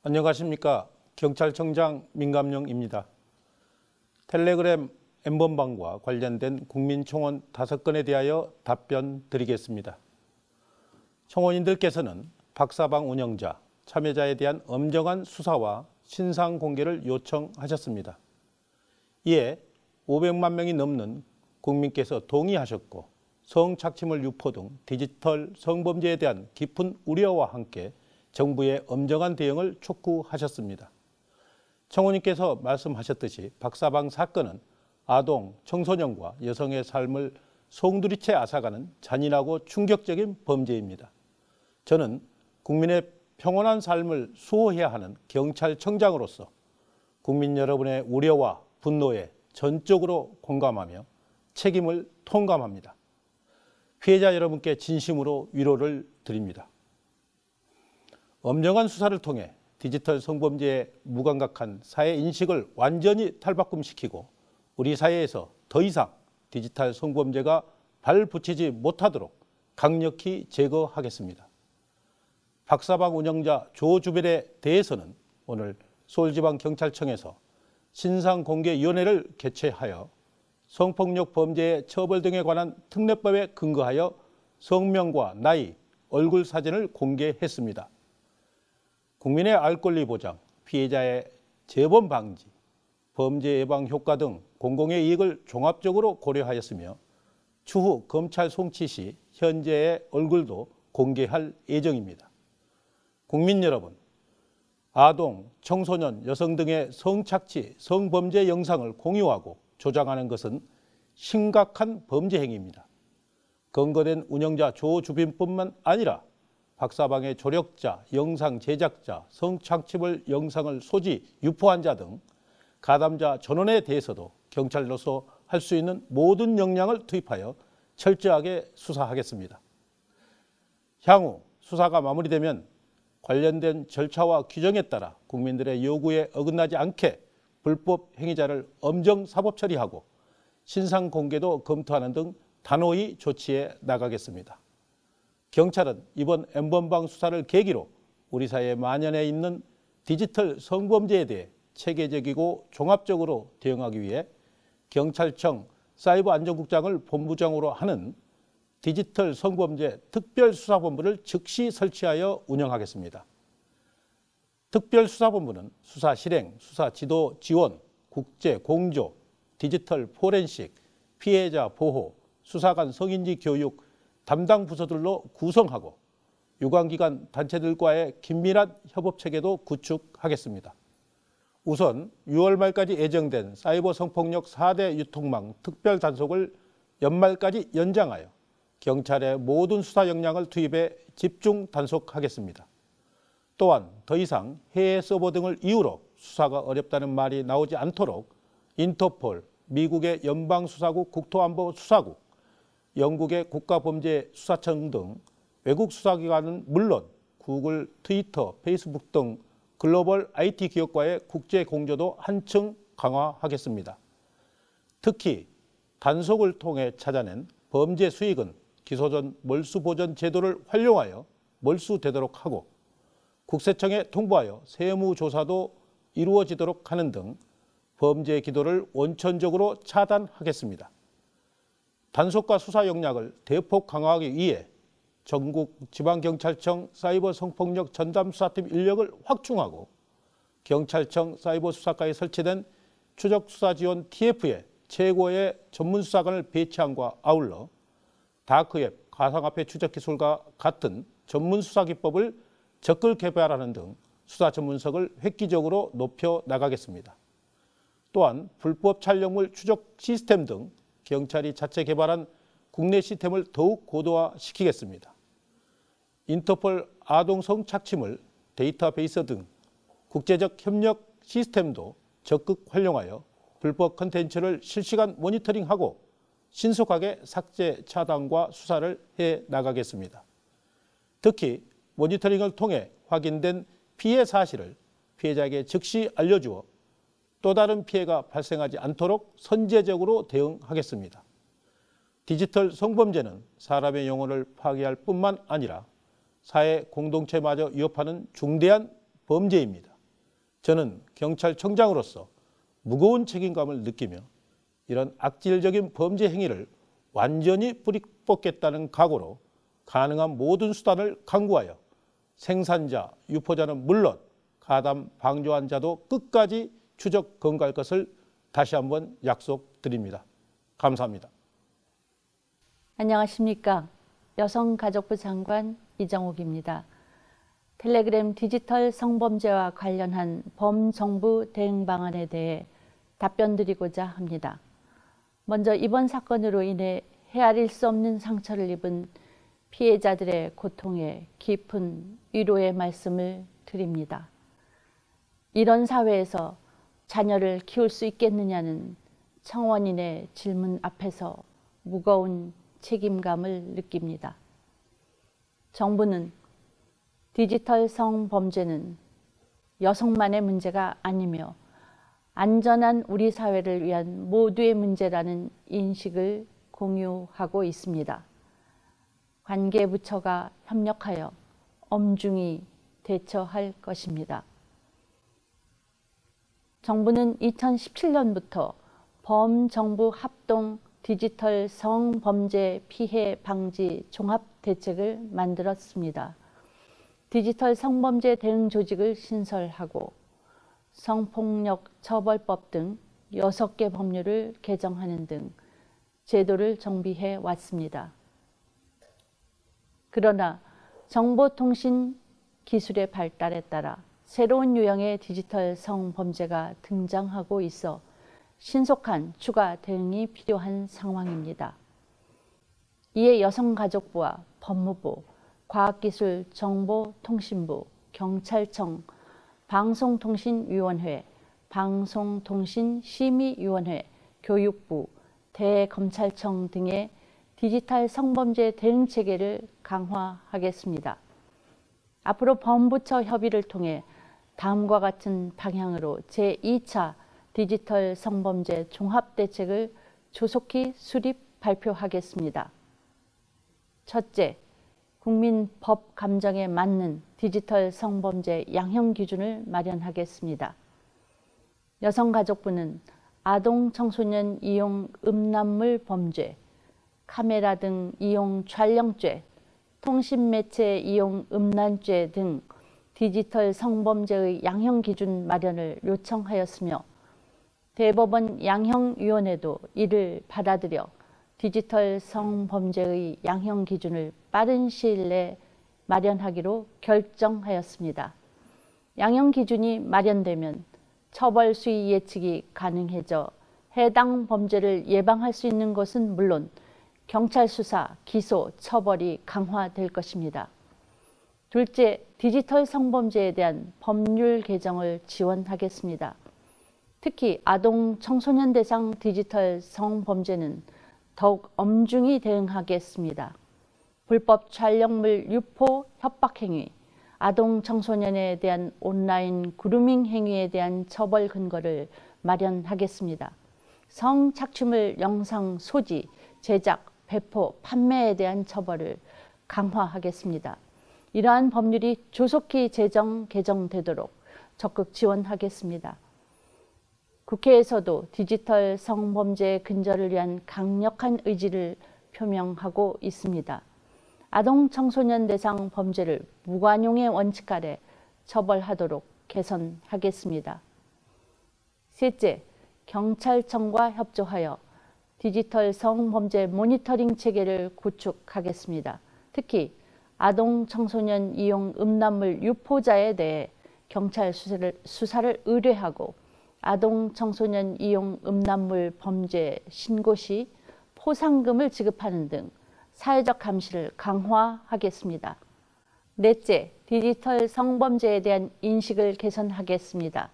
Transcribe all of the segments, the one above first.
안녕하십니까. 경찰청장 민감용입니다. 텔레그램 N번방과 관련된 국민청원 5건에 대하여 답변 드리겠습니다. 청원인들께서는 박사방 운영자, 참여자에 대한 엄정한 수사와 신상 공개를 요청하셨습니다. 이에 500만 명이 넘는 국민께서 동의하셨고 성착취물 유포 등 디지털 성범죄에 대한 깊은 우려와 함께 정부의 엄정한 대응을 촉구하셨습니다. 청원인께서 말씀하셨듯이 박사방 사건은 아동, 청소년과 여성의 삶을 송두리째 앗아가는 잔인하고 충격적인 범죄입니다. 저는 국민의 평온한 삶을 수호해야 하는 경찰청장으로서 국민 여러분의 우려와 분노에 전적으로 공감하며 책임을 통감합니다. 피해자 여러분께 진심으로 위로를 드립니다. 엄정한 수사를 통해 디지털 성범죄에 무감각한 사회 인식을 완전히 탈바꿈시키고 우리 사회에서 더 이상 디지털 성범죄가 발붙이지 못하도록 강력히 제거하겠습니다. 박사방 운영자 조주벨에 대해서는 오늘 서울지방경찰청에서 신상공개위원회를 개최하여 성폭력 범죄의 처벌 등에 관한 특례법에 근거하여 성명과 나이, 얼굴 사진을 공개했습니다. 국민의 알 권리 보장, 피해자의 재범 방지, 범죄 예방 효과 등 공공의 이익을 종합적으로 고려하였으며 추후 검찰 송치 시 현재의 얼굴도 공개할 예정입니다. 국민 여러분, 아동, 청소년, 여성 등의 성착취, 성범죄 영상을 공유하고 조장하는 것은 심각한 범죄 행위입니다. 검거된 운영자 조주빈뿐만 아니라 박사방의 조력자, 영상 제작자, 성착취물 영상을 소지, 유포한 자 등 가담자 전원에 대해서도 경찰로서 할 수 있는 모든 역량을 투입하여 철저하게 수사하겠습니다. 향후 수사가 마무리되면 관련된 절차와 규정에 따라 국민들의 요구에 어긋나지 않게 불법 행위자를 엄정 사법 처리하고 신상 공개도 검토하는 등 단호히 조치해 나가겠습니다. 경찰은 이번 N번방 수사를 계기로 우리 사회에 만연해 있는 디지털 성범죄에 대해 체계적이고 종합적으로 대응하기 위해 경찰청 사이버안전국장을 본부장으로 하는 디지털 성범죄 특별수사본부를 즉시 설치하여 운영하겠습니다. 특별수사본부는 수사 실행, 수사 지도 지원, 국제 공조, 디지털 포렌식, 피해자 보호, 수사관 성인지 교육 담당 부서들로 구성하고 유관기관 단체들과의 긴밀한 협업체계도 구축하겠습니다. 우선 6월 말까지 예정된 사이버 성폭력 4대 유통망 특별단속을 연말까지 연장하여 경찰의 모든 수사 역량을 투입해 집중 단속하겠습니다. 또한 더 이상 해외 서버 등을 이유로 수사가 어렵다는 말이 나오지 않도록 인터폴, 미국의 연방수사국 국토안보수사국, 영국의 국가범죄수사청 등 외국 수사기관은 물론 구글, 트위터, 페이스북 등 글로벌 IT 기업과의 국제 공조도 한층 강화하겠습니다. 특히 단속을 통해 찾아낸 범죄 수익은 기소 전 몰수보전 제도를 활용하여 몰수되도록 하고 국세청에 통보하여 세무조사도 이루어지도록 하는 등 범죄 기도를 원천적으로 차단하겠습니다. 단속과 수사 역량을 대폭 강화하기 위해 전국 지방경찰청 사이버 성폭력 전담수사팀 인력을 확충하고 경찰청 사이버수사과에 설치된 추적수사지원 TF에 최고의 전문수사관을 배치함과 아울러 다크웹, 가상화폐 추적기술과 같은 전문수사기법을 적극 개발하는 등 수사 전문성을 획기적으로 높여 나가겠습니다. 또한 불법 촬영물 추적 시스템 등 경찰이 자체 개발한 국내 시스템을 더욱 고도화시키겠습니다. 인터폴 아동 성착취물 데이터베이스 등 국제적 협력 시스템도 적극 활용하여 불법 콘텐츠를 실시간 모니터링하고 신속하게 삭제, 차단과 수사를 해 나가겠습니다. 특히 모니터링을 통해 확인된 피해 사실을 피해자에게 즉시 알려주어 또 다른 피해가 발생하지 않도록 선제적으로 대응하겠습니다. 디지털 성범죄는 사람의 영혼을 파괴할 뿐만 아니라 사회 공동체마저 위협하는 중대한 범죄입니다. 저는 경찰청장으로서 무거운 책임감을 느끼며 이런 악질적인 범죄 행위를 완전히 뿌리뽑겠다는 각오로 가능한 모든 수단을 강구하여 생산자, 유포자는 물론 가담 방조한 자도 끝까지 추적 검거할 것을 다시 한번 약속드립니다. 감사합니다. 안녕하십니까. 여성가족부 장관 이정옥입니다. 텔레그램 디지털 성범죄와 관련한 범정부 대응 방안에 대해 답변드리고자 합니다. 먼저 이번 사건으로 인해 헤아릴 수 없는 상처를 입은 피해자들의 고통에 깊은 위로의 말씀을 드립니다. 이런 사회에서 자녀를 키울 수 있겠느냐는 청원인의 질문 앞에서 무거운 책임감을 느낍니다. 정부는 디지털 성범죄는 여성만의 문제가 아니며 안전한 우리 사회를 위한 모두의 문제라는 인식을 공유하고 있습니다. 관계부처가 협력하여 엄중히 대처할 것입니다. 정부는 2017년부터 범정부 합동 디지털 성범죄 피해 방지 종합대책을 만들었습니다. 디지털 성범죄 대응 조직을 신설하고 성폭력 처벌법 등 6개 법률을 개정하는 등 제도를 정비해 왔습니다. 그러나 정보통신 기술의 발달에 따라 새로운 유형의 디지털 성범죄가 등장하고 있어 신속한 추가 대응이 필요한 상황입니다. 이에 여성가족부와 법무부, 과학기술정보통신부, 경찰청, 방송통신위원회, 방송통신심의위원회, 교육부, 대검찰청 등의 디지털 성범죄 대응 체계를 강화하겠습니다. 앞으로 범부처 협의를 통해 다음과 같은 방향으로 제2차 디지털 성범죄 종합대책을 조속히 수립 발표하겠습니다. 첫째, 국민 법 감정에 맞는 디지털 성범죄 양형 기준을 마련하겠습니다. 여성가족부는 아동 청소년 이용 음란물 범죄, 카메라 등 이용 촬영죄, 통신매체 이용 음란죄 등 디지털 성범죄의 양형 기준 마련을 요청하였으며 대법원 양형위원회도 이를 받아들여 디지털 성범죄의 양형 기준을 빠른 시일 내에 마련하기로 결정하였습니다. 양형 기준이 마련되면 처벌 수위 예측이 가능해져 해당 범죄를 예방할 수 있는 것은 물론 경찰 수사, 기소, 처벌이 강화될 것입니다. 둘째, 디지털 성범죄에 대한 법률 개정을 지원하겠습니다. 특히 아동 청소년 대상 디지털 성범죄는 더욱 엄중히 대응하겠습니다. 불법 촬영물 유포 협박 행위, 아동 청소년에 대한 온라인 그루밍 행위에 대한 처벌 근거를 마련하겠습니다. 성착취물 영상 소지, 제작, 배포, 판매에 대한 처벌을 강화하겠습니다. 이러한 법률이 조속히 개정되도록 적극 지원하겠습니다. 국회에서도 디지털 성범죄 근절을 위한 강력한 의지를 표명하고 있습니다. 아동 청소년 대상 범죄를 무관용의 원칙 아래 처벌하도록 개선하겠습니다. 셋째, 경찰청과 협조하여 디지털 성범죄 모니터링 체계를 구축하겠습니다. 특히 아동 청소년 이용 음란물 유포자에 대해 경찰 수사를 의뢰하고 아동 청소년 이용 음란물 범죄 신고 시 포상금을 지급하는 등 사회적 감시를 강화하겠습니다. 넷째, 디지털 성범죄에 대한 인식을 개선하겠습니다.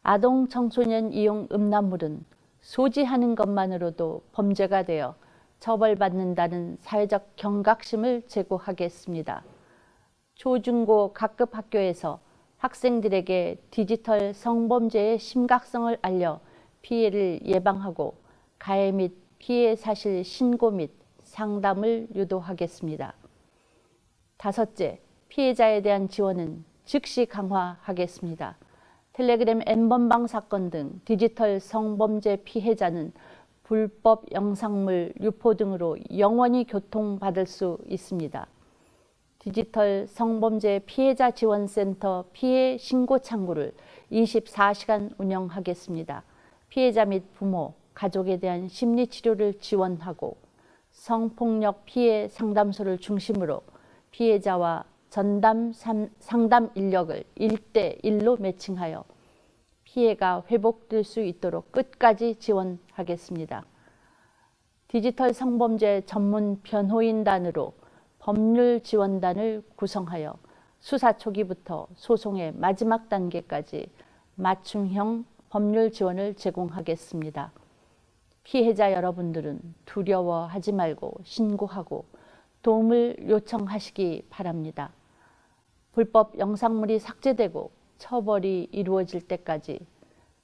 아동 청소년 이용 음란물은 소지하는 것만으로도 범죄가 되어 처벌받는다는 사회적 경각심을 제고하겠습니다. 초중고 각급 학교에서 학생들에게 디지털 성범죄의 심각성을 알려 피해를 예방하고 가해 및 피해 사실 신고 및 상담을 유도하겠습니다. 다섯째, 피해자에 대한 지원은 즉시 강화하겠습니다. 텔레그램 N번방 사건 등 디지털 성범죄 피해자는 불법 영상물 유포 등으로 영원히 고통받을 수 있습니다. 디지털 성범죄 피해자 지원센터 피해 신고 창구를 24시간 운영하겠습니다. 피해자 및 부모, 가족에 대한 심리 치료를 지원하고 성폭력 피해 상담소를 중심으로 피해자와 전담 상담 인력을 1대1로 매칭하여 피해가 회복될 수 있도록 끝까지 지원하겠습니다. 디지털 성범죄 전문 변호인단으로 법률 지원단을 구성하여 수사 초기부터 소송의 마지막 단계까지 맞춤형 법률 지원을 제공하겠습니다. 피해자 여러분들은 두려워하지 말고 신고하고 도움을 요청하시기 바랍니다. 불법 영상물이 삭제되고 처벌이 이루어질 때까지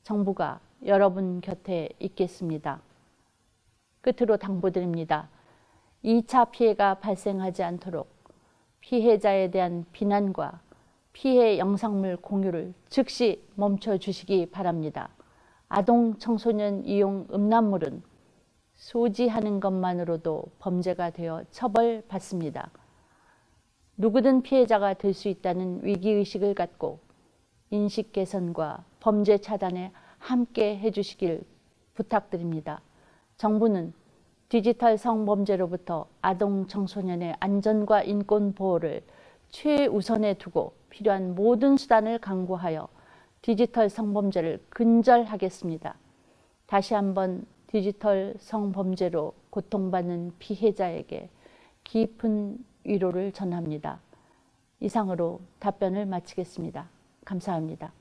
정부가 여러분 곁에 있겠습니다. 끝으로 당부드립니다. 2차 피해가 발생하지 않도록 피해자에 대한 비난과 피해 영상물 공유를 즉시 멈춰주시기 바랍니다. 아동 청소년 이용 음란물은 소지하는 것만으로도 범죄가 되어 처벌받습니다. 누구든 피해자가 될 수 있다는 위기의식을 갖고 인식 개선과 범죄 차단에 함께 해주시길 부탁드립니다. 정부는 디지털 성범죄로부터 아동 청소년의 안전과 인권 보호를 최우선에 두고 필요한 모든 수단을 강구하여 디지털 성범죄를 근절하겠습니다. 다시 한번 디지털 성범죄로 고통받는 피해자에게 깊은 위로를 전합니다. 이상으로 답변을 마치겠습니다. 감사합니다.